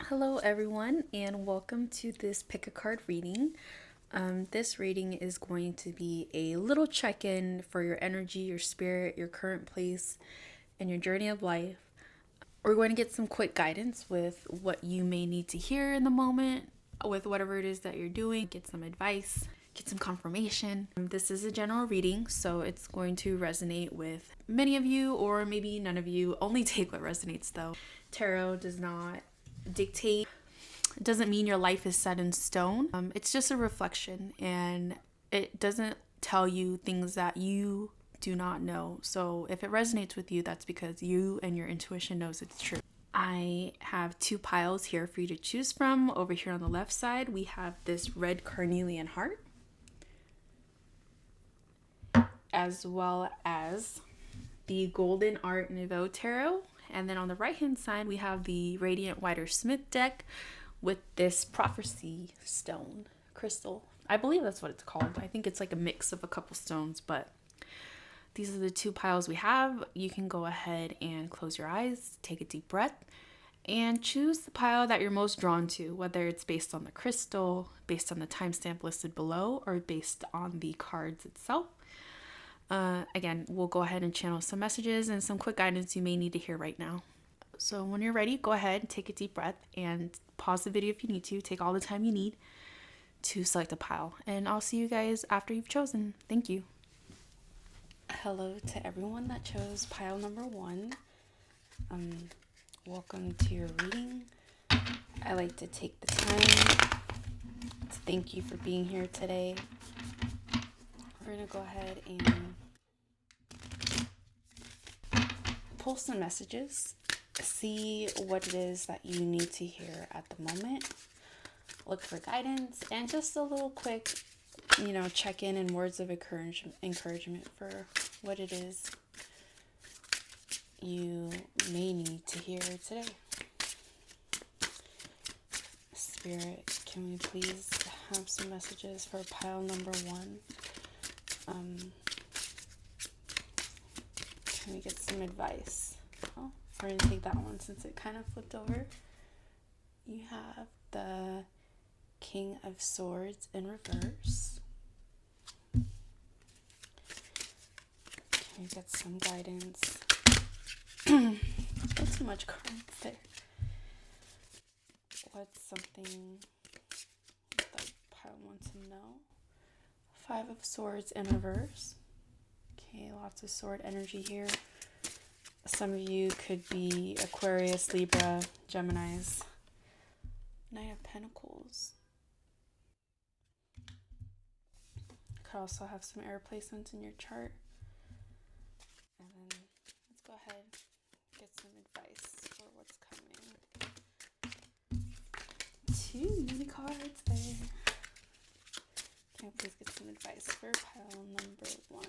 Hello everyone, and welcome to this pick a card reading. This reading is going to be a little check-in for your energy, your spirit, your current place, and your journey of life. We're going to get some quick guidance with what you may need to hear in the moment, with whatever it is that you're doing. Get some advice, get some confirmation. This is a general reading, so it's going to resonate with many of you or maybe none of you. Only take what resonates though. Tarot does not dictate. It doesn't mean your life is set in stone. It's just a reflection, and it doesn't tell you things that you do not know. So if it resonates with you, that's because you and your intuition knows it's true. I have two piles here for you to choose from. Over here on the left side, we have this red carnelian heart, as well as the golden art nouveau tarot. And then on the right hand side, we have the radiant Wider Smith deck with this prophecy stone crystal. I believe that's what it's called. I think it's like a mix of a couple stones, but these are the two piles we have. You can go ahead and close your eyes, take a deep breath, and choose the pile that you're most drawn to, whether it's based on the crystal, based on the timestamp listed below, or based on the cards itself. Again, we'll go ahead and channel some messages and some quick guidance you may need to hear right now. So when you're ready, go ahead, take a deep breath, and pause the video if you need to. Take all the time you need to select a pile. And I'll see you guys after you've chosen. Thank you. Hello to everyone that chose pile number 1. Welcome to your reading. I like to take the time to thank you for being here today. We're going to go ahead and pull some messages, see what it is that you need to hear at the moment, look for guidance, and just a little quick, check-in and words of encouragement for what it is you may need to hear today. Spirit, can we please have some messages for pile number 1? Can we get some advice? Oh, we're going to take that one since it kind of flipped over. You have the King of Swords in reverse. Can we get some guidance? Not too much cards there. What's something that pile wants to know? 5 of Swords in reverse. Okay, lots of sword energy here. Some of you could be Aquarius, Libra, Geminis. Knight of Pentacles. Could also have some air placements in your chart. And then let's go ahead and get some advice for what's coming. 2 mini cards there. Can I please get some advice for pile number 1?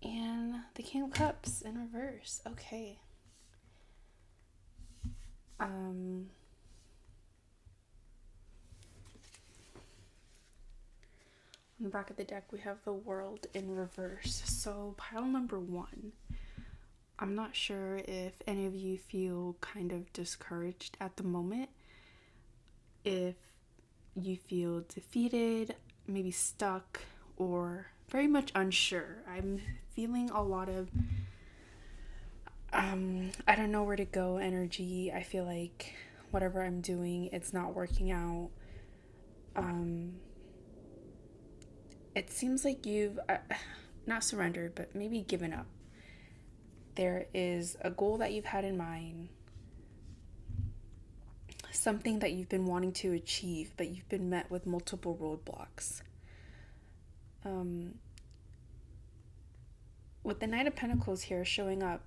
And the King of Cups in reverse. Okay. On the back of the deck, we have the World in reverse. So pile number 1. I'm not sure if any of you feel kind of discouraged at the moment. If you feel defeated, maybe stuck, or very much unsure. I'm feeling a lot of I don't know where to go energy. I feel like whatever I'm doing, it's not working out. It seems like you've not surrendered, but maybe given up. There is a goal that you've had in mind, something that you've been wanting to achieve, but you've been met with multiple roadblocks. With the Knight of Pentacles here showing up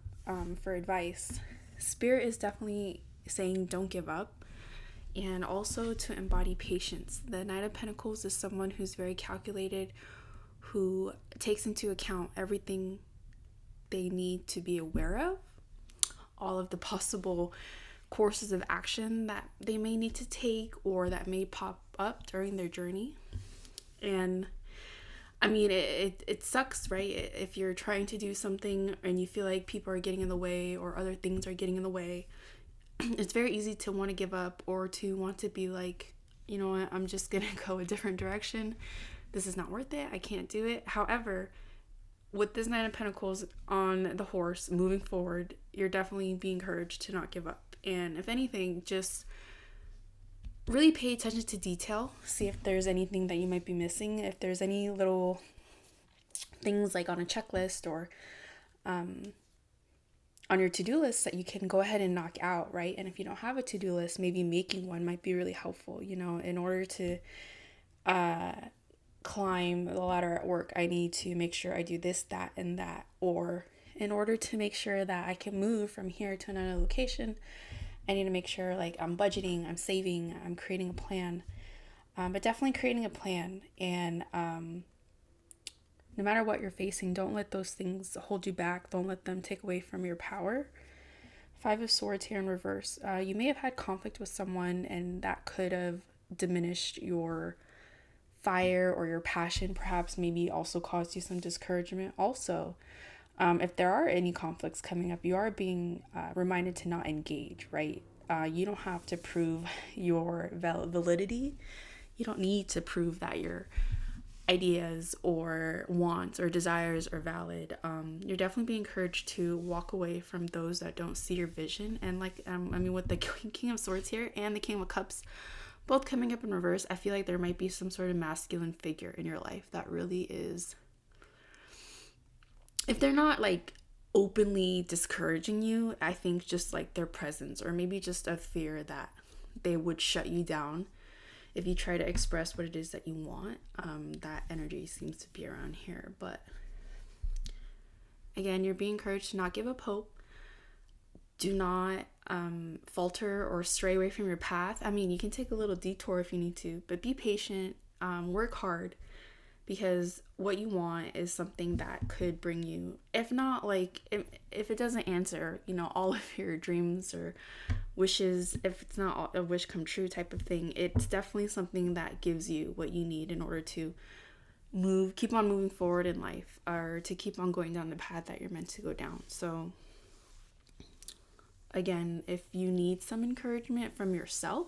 for advice, Spirit is definitely saying don't give up, and also to embody patience. The Knight of Pentacles is someone who's very calculated, who takes into account everything they need to be aware of, all of the possible courses of action that they may need to take or that may pop up during their journey. And I mean, it sucks, right? If you're trying to do something and you feel like people are getting in the way or other things are getting in the way, it's very easy to want to give up or to want to be like, you know what, I'm just going to go a different direction. This is not worth it. I can't do it. However, with this Nine of Pentacles on the horse moving forward, you're definitely being encouraged to not give up. And if anything, just really pay attention to detail. See if there's anything that you might be missing. If there's any little things like on a checklist or on your to-do list that you can go ahead and knock out, right? And if you don't have a to-do list, maybe making one might be really helpful. You know, in order to climb the ladder at work, I need to make sure I do this, that, and that. Or in order to make sure that I can move from here to another location, I need to make sure like I'm budgeting, I'm saving, I'm creating a plan. But definitely creating a plan. And no matter what you're facing, don't let those things hold you back. Don't let them take away from your power. Five of Swords here in reverse. You may have had conflict with someone and that could have diminished your fire or your passion, perhaps maybe also caused you some discouragement. Also, if there are any conflicts coming up, you are being reminded to not engage, right? You don't have to prove your validity. You don't need to prove that your ideas or wants or desires are valid. You're definitely being encouraged to walk away from those that don't see your vision. And like, I mean, with the King of Swords here and the King of Cups both coming up in reverse, I feel like there might be some sort of masculine figure in your life that really is, if they're not like openly discouraging you, I think just like their presence or maybe just a fear that they would shut you down if you try to express what it is that you want. That energy seems to be around here. But again, you're being encouraged to not give up hope. Do not falter or stray away from your path. I mean, you can take a little detour if you need to, but be patient, work hard, because what you want is something that could bring you, if not like, if it doesn't answer, you know, all of your dreams or wishes, if it's not a wish come true type of thing, it's definitely something that gives you what you need in order to keep on moving forward in life, or to keep on going down the path that you're meant to go down. So again, if you need some encouragement from yourself,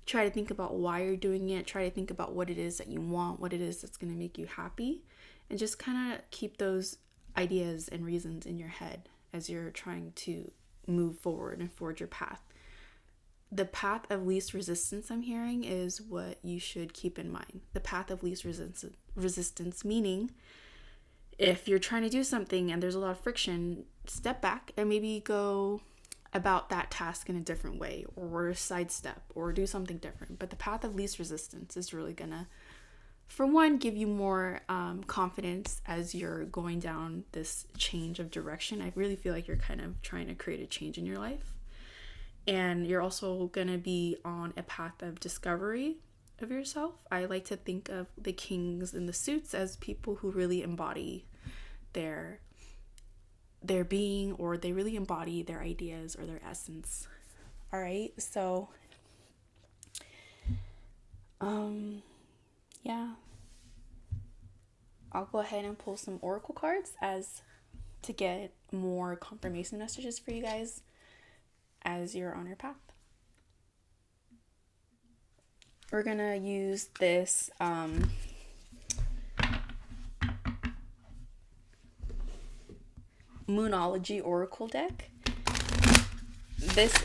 try to think about why you're doing it. Try to think about what it is that you want, what it is that's going to make you happy, and just kind of keep those ideas and reasons in your head as you're trying to move forward and forge your path. The path of least resistance, I'm hearing, is what you should keep in mind. The path of least resistance, meaning if you're trying to do something and there's a lot of friction, step back and maybe go about that task in a different way, or sidestep, or do something different. But the path of least resistance is really gonna, for one, give you more confidence as you're going down this change of direction. I really feel like you're kind of trying to create a change in your life. And you're also gonna be on a path of discovery of yourself. I like to think of the kings in the suits as people who really embody their being, or they really embody their ideas or their essence. All right, so yeah, I'll go ahead and pull some oracle cards as to get more confirmation messages for you guys as you're on your path. We're gonna use this Moonology Oracle deck. This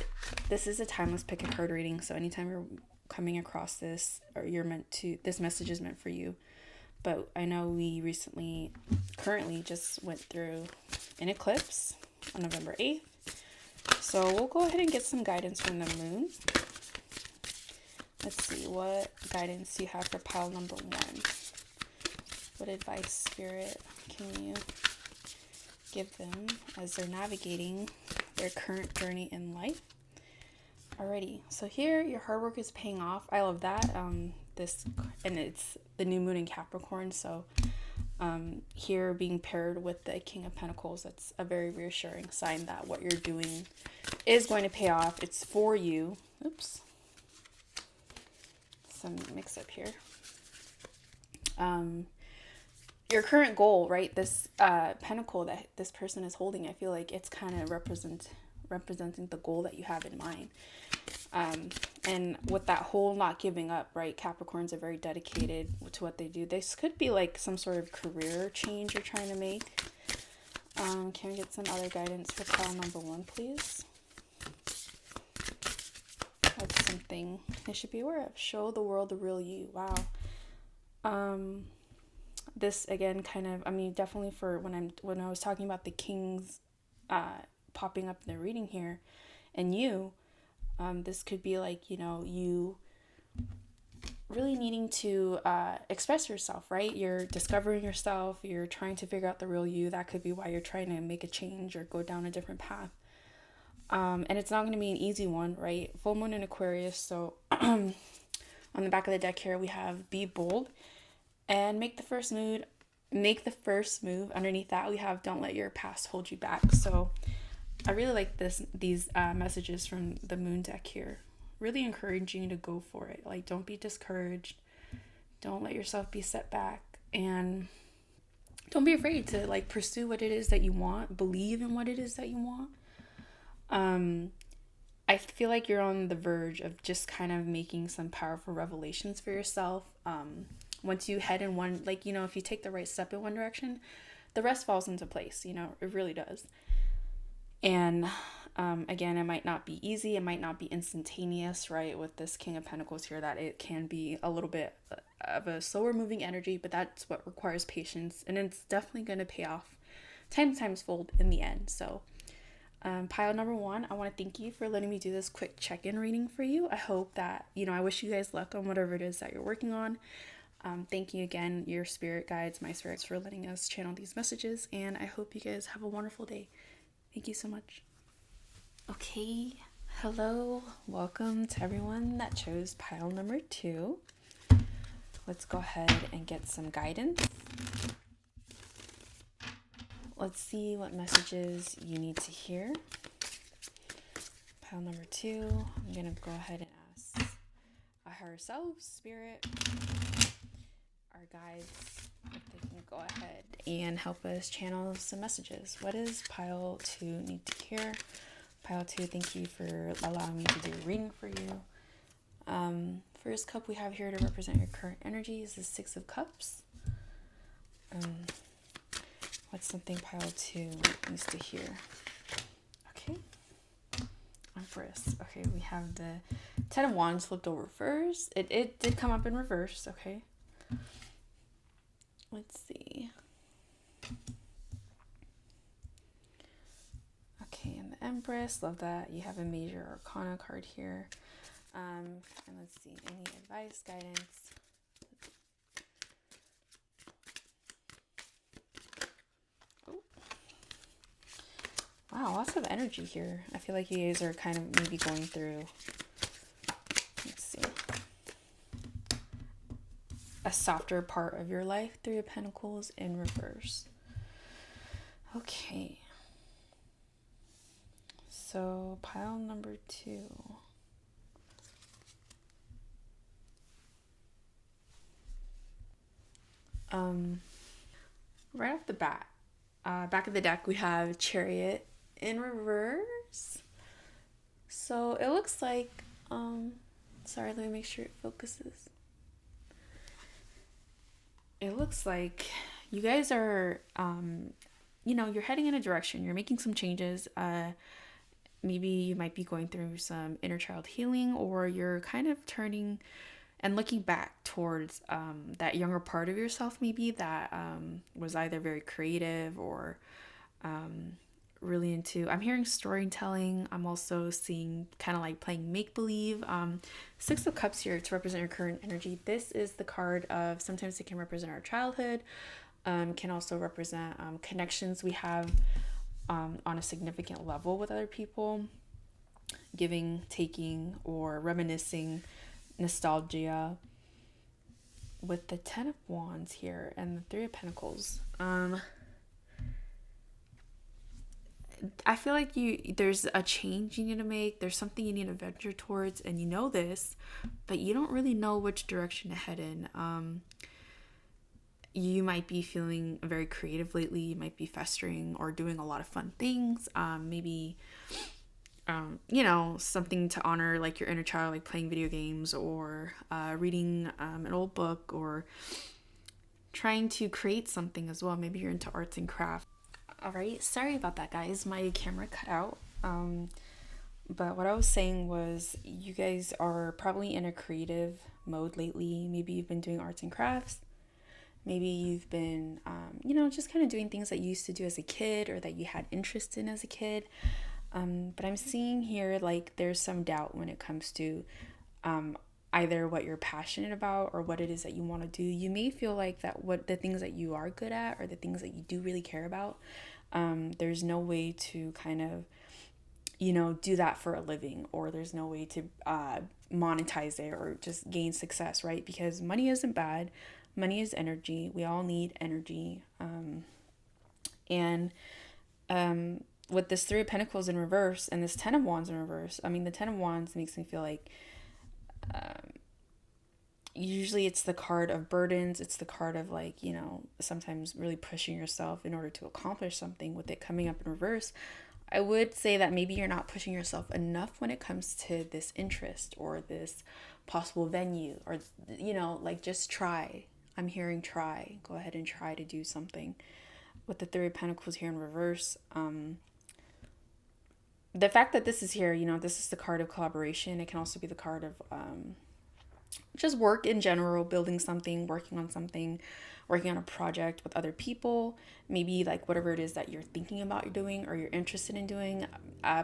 is a timeless pick a card reading, so anytime you're coming across this, or this message is meant for you. But I know we currently just went through an eclipse on November 8th. So we'll go ahead and get some guidance from the moon. Let's see, what guidance you have for pile number 1. What advice, Spirit, can you give them as they're navigating their current journey in life? Alrighty, so here your hard work is paying off. I love that. And it's the new moon in Capricorn, so here being paired with the King of Pentacles, that's a very reassuring sign that what you're doing is going to pay off. It's for you. Oops, some mix up here. your current goal, right? This pentacle that this person is holding, I feel like it's kind of representing the goal that you have in mind. And with that whole not giving up, right? Capricorns are very dedicated to what they do. This could be like some sort of career change you're trying to make. Can we get some other guidance for pile number 1, please? That's something they should be aware of. Show the world the real you. Wow. This again kind of, I mean, definitely for when I was talking about the kings popping up in the reading here, and you, this could be like, you really needing to express yourself, right? You're discovering yourself, you're trying to figure out the real you. That could be why you're trying to make a change or go down a different path. And it's not going to be an easy one, right? Full moon in Aquarius. So on the back of the deck here, we have be bold and make the first move. Underneath that, we have don't let your past hold you back. So I really like these messages from the moon deck here. Really encouraging you to go for it. Like, don't be discouraged. Don't let yourself be set back. And don't be afraid to like pursue what it is that you want. Believe in what it is that you want. I feel like you're on the verge of just kind of making some powerful revelations for yourself. Once you head in one, like, if you take the right step in one direction, the rest falls into place, it really does. And again, it might not be easy. It might not be instantaneous, right? With this King of Pentacles here, that it can be a little bit of a slower moving energy, but that's what requires patience. And it's definitely going to pay off 10 times fold in the end. So pile number 1, I want to thank you for letting me do this quick check-in reading for you. I hope that, I wish you guys luck on whatever it is that you're working on. Thank you again, your spirit guides, my spirits, for letting us channel these messages. And I hope you guys have a wonderful day. Thank you so much. Okay, hello, welcome to everyone that chose pile number 2. Let's go ahead and get some guidance. Let's see what messages you need to hear. Pile number 2, I'm going to go ahead and ask our higher self, spirit, our guides, if they can go ahead and help us channel some messages. What does pile 2 need to hear? Pile 2, thank you for allowing me to do a reading for you. First cup we have here to represent your current energy is the 6 of Cups. What's something pile 2 needs to hear? Okay. Empress. Okay, we have the 10 of Wands flipped over first. It did come up in reverse, okay. Let's see. Okay, and the Empress, love that. You have a major arcana card here. And let's see, any advice, guidance? Oh. Wow, lots of energy here. I feel like you guys are kind of maybe going through, let's see, a softer part of your life. 3 of Pentacles in reverse. Okay. So pile number 2. Right off the bat, back of the deck, we have Chariot in reverse. So it looks like, sorry, let me make sure it focuses. It looks like you guys are, you're heading in a direction. You're making some changes. Maybe you might be going through some inner child healing, or you're kind of turning and looking back towards that younger part of yourself, maybe that was either very creative or really into, I'm hearing storytelling. I'm also seeing kind of like playing make-believe. 6 of Cups here to represent your current energy. This is the card of, sometimes it can represent our childhood, can also represent connections we have on a significant level with other people, giving, taking, or reminiscing, nostalgia. With the 10 of Wands here and the 3 of Pentacles, I feel like there's a change you need to make. There's something you need to venture towards, and you know this, but you don't really know which direction to head in. you might be feeling very creative lately. You might be festering or doing a lot of fun things. Maybe, something to honor like your inner child, like playing video games or reading an old book or trying to create something as well. Maybe you're into arts and crafts. All right, sorry about that, guys. My camera cut out. But what I was saying was you guys are probably in a creative mode lately. Maybe you've been doing arts and crafts. Maybe you've been, just kind of doing things that you used to do as a kid or that you had interest in as a kid. But I'm seeing here like there's some doubt when it comes to either what you're passionate about or what it is that you want to do. You may feel like that what the things that you are good at or the things that you do really care about, there's no way to kind of do that for a living, or there's no way to monetize it or just gain success, right? Because money isn't bad. Money is energy. We all need energy. And with this Three of Pentacles in reverse and this Ten of Wands in reverse, the Ten of Wands makes me feel like usually it's the card of burdens. It's the card of sometimes really pushing yourself in order to accomplish something. With it coming up in reverse, I would say that maybe you're not pushing yourself enough when it comes to this interest or this possible venue or, just try. I'm hearing try. Go ahead and try to do something. With the Three of Pentacles here in reverse, the fact that this is here, this is the card of collaboration. It can also be the card of just work in general, building something, working on something, working on a project with other people, maybe like whatever it is that you're thinking about doing or you're interested in doing,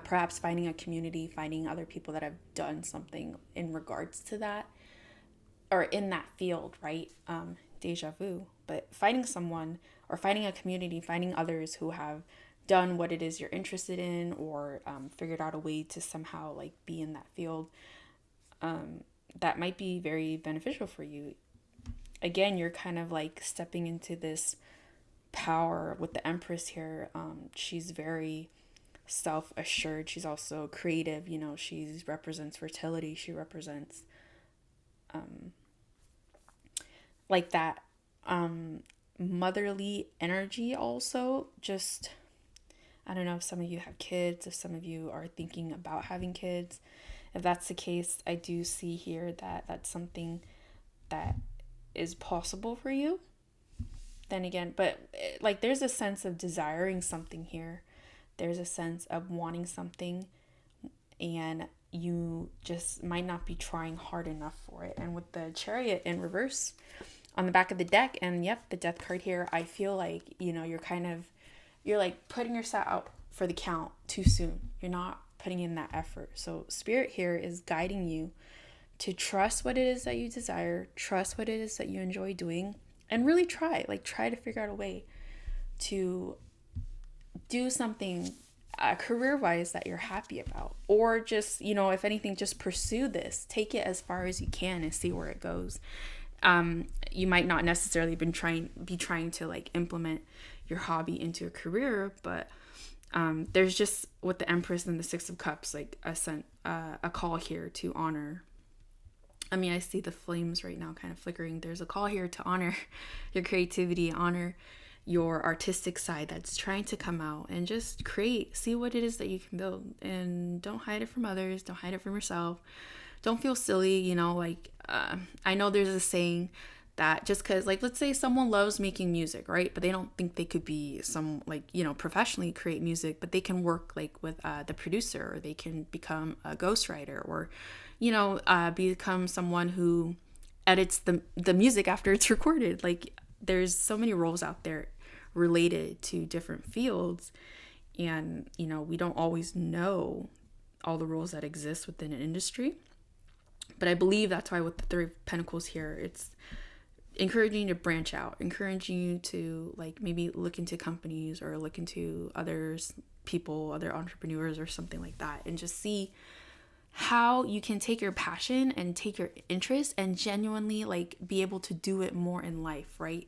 perhaps finding a community, finding other people that have done something in regards to that or in that field, right? Deja vu, but finding someone or finding a community, finding others who have done what it is you're interested in or figured out a way to somehow like be in that field, that might be very beneficial for you. Again, you're kind of like stepping into this power with the Empress here. She's very self-assured. She's also creative. She represents fertility. She represents like that motherly energy also. Just, I don't know if some of you have kids, if some of you are thinking about having kids. If that's the case, I do see here that that's something that is possible for you. Then again, but like there's a sense of desiring something here. There's a sense of wanting something and you just might not be trying hard enough for it. And with the Chariot in reverse on the back of the deck, and yep, the Death card here, I feel like, you're like putting yourself out for the count too soon. You're not putting in that effort. So Spirit here is guiding you to trust what it is that you desire, trust what it is that you enjoy doing, and really try to figure out a way to do something career-wise that you're happy about, or just, if anything, just pursue this, take it as far as you can and see where it goes. You might not necessarily be trying to like implement your hobby into a career, but there's just with the Empress and the Six of Cups, like a call here to honor. I see the flames right now kind of flickering. There's a call here to honor your creativity, honor your artistic side that's trying to come out and just create, see what it is that you can build, and don't hide it from others. Don't hide it from yourself. Don't feel silly. I know there's a saying that just because, like, let's say someone loves making music, right? But they don't think they could be professionally create music, but they can work like with the producer, or they can become a ghostwriter, or, become someone who edits the music after it's recorded. Like, there's so many roles out there related to different fields. And, we don't always know all the roles that exist within an industry. But I believe that's why with the Three of Pentacles here, it's encouraging you to branch out, encouraging you to like maybe look into companies or look into other entrepreneurs or something like that, and just see how you can take your passion and take your interest and genuinely like be able to do it more in life, right?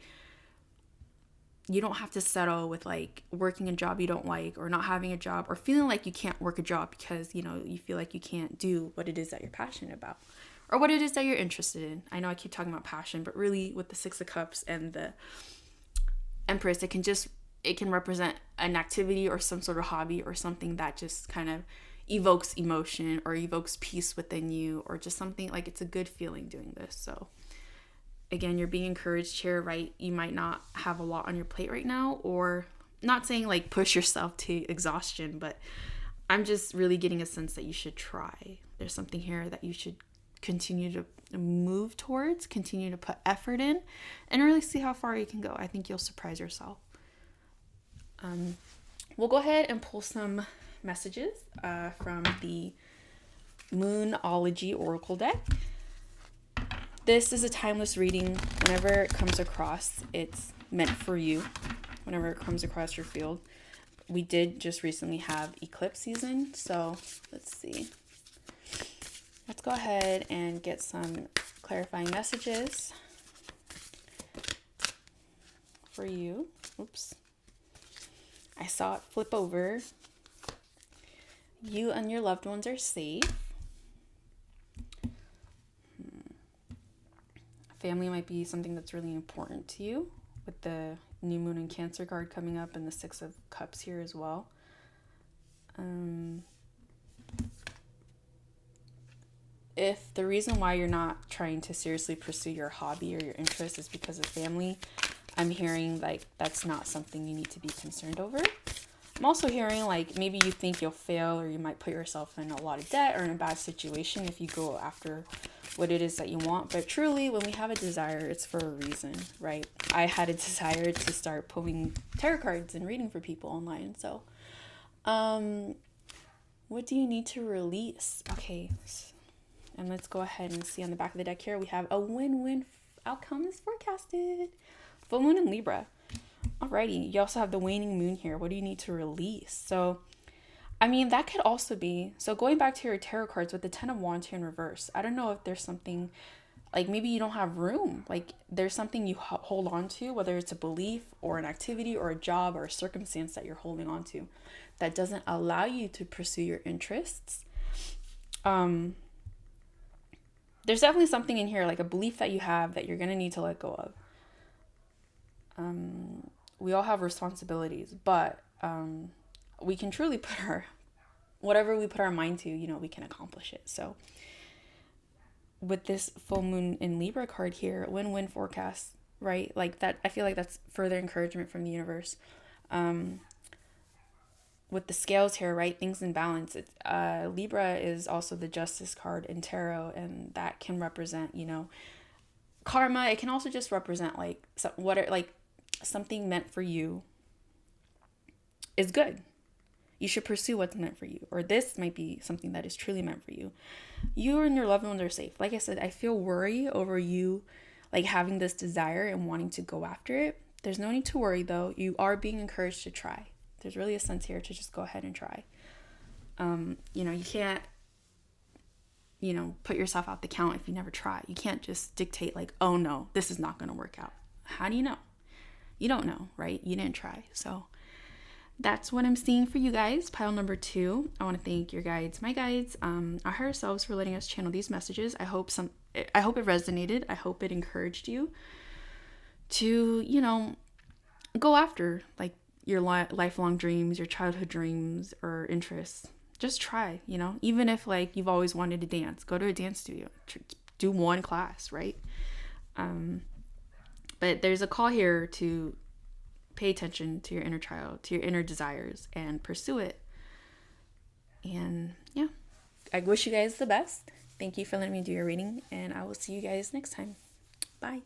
You don't have to settle with like working a job you don't like, or not having a job, or feeling like you can't work a job because, you feel like you can't do what it is that you're passionate about, or what it is that you're interested in. I know I keep talking about passion, but really with the Six of Cups and the Empress, it can represent an activity or some sort of hobby or something that just kind of evokes emotion or evokes peace within you, or just something like it's a good feeling doing this. So again, you're being encouraged here, right? You might not have a lot on your plate right now, or not saying like push yourself to exhaustion, but I'm just really getting a sense that you should try. There's something here that you should continue to move towards, continue to put effort in, and really see how far you can go. I think you'll surprise yourself. We'll go ahead and pull some messages from the Moonology Oracle deck. This is a timeless reading. Whenever it comes across, it's meant for you. Whenever it comes across your field. We did just recently have eclipse season, so let's see. Let's go ahead and get some clarifying messages for you. Oops. I saw it flip over. You and your loved ones are safe. Family might be something that's really important to you, with the new moon and Cancer card coming up and the Six of Cups here as well. If the reason why you're not trying to seriously pursue your hobby or your interest is because of family, I'm hearing like that's not something you need to be concerned over. I'm also hearing like maybe you think you'll fail, or you might put yourself in a lot of debt or in a bad situation if you go after what it is that you want. But truly, when we have a desire, it's for a reason, right? I had a desire to start pulling tarot cards and reading for people online. So, what do you need to release? Okay, and let's go ahead and see on the back of the deck here, we have a win-win outcome is forecasted. Full moon in Libra. Alrighty, you also have the waning moon here. What do you need to release? So, I mean, that could also be, so going back to your tarot cards with the Ten of Wands here in reverse, I don't know if there's something, like maybe you don't have room, like there's something you hold on to, whether it's a belief or an activity or a job or a circumstance that you're holding on to that doesn't allow you to pursue your interests. There's definitely something in here, like a belief that you have that you're going to need to let go of. We all have responsibilities, but we can truly put whatever we put our mind to, we can accomplish it. So with this full moon in Libra card here, win-win forecast, right? Like that, I feel like that's further encouragement from the universe. With the scales here, right? Things in balance. Libra is also the Justice card in tarot, and that can represent, karma. It can also just represent like something meant for you is good. You should pursue what's meant for you, or this might be something that is truly meant for you. You and your loved ones are safe. Like I said, I feel worry over you, like having this desire and wanting to go after it. There's no need to worry though. You are being encouraged to try. There's really a sense here to just go ahead and try. You can't, put yourself out the count if you never try. You can't just dictate like, oh no, this is not going to work out. How do you know? You don't know, right? You didn't try. So that's what I'm seeing for you guys. Pile number 2. I want to thank your guides, my guides, our higher selves for letting us channel these messages. I hope it resonated. I hope it encouraged you to, go after like your lifelong dreams, your childhood dreams or interests. Just try, even if like you've always wanted to dance, go to a dance studio, do one class, right? But there's a call here to pay attention to your inner child, to your inner desires, and pursue it. And yeah, I wish you guys the best. Thank you for letting me do your reading, and I will see you guys next time. Bye.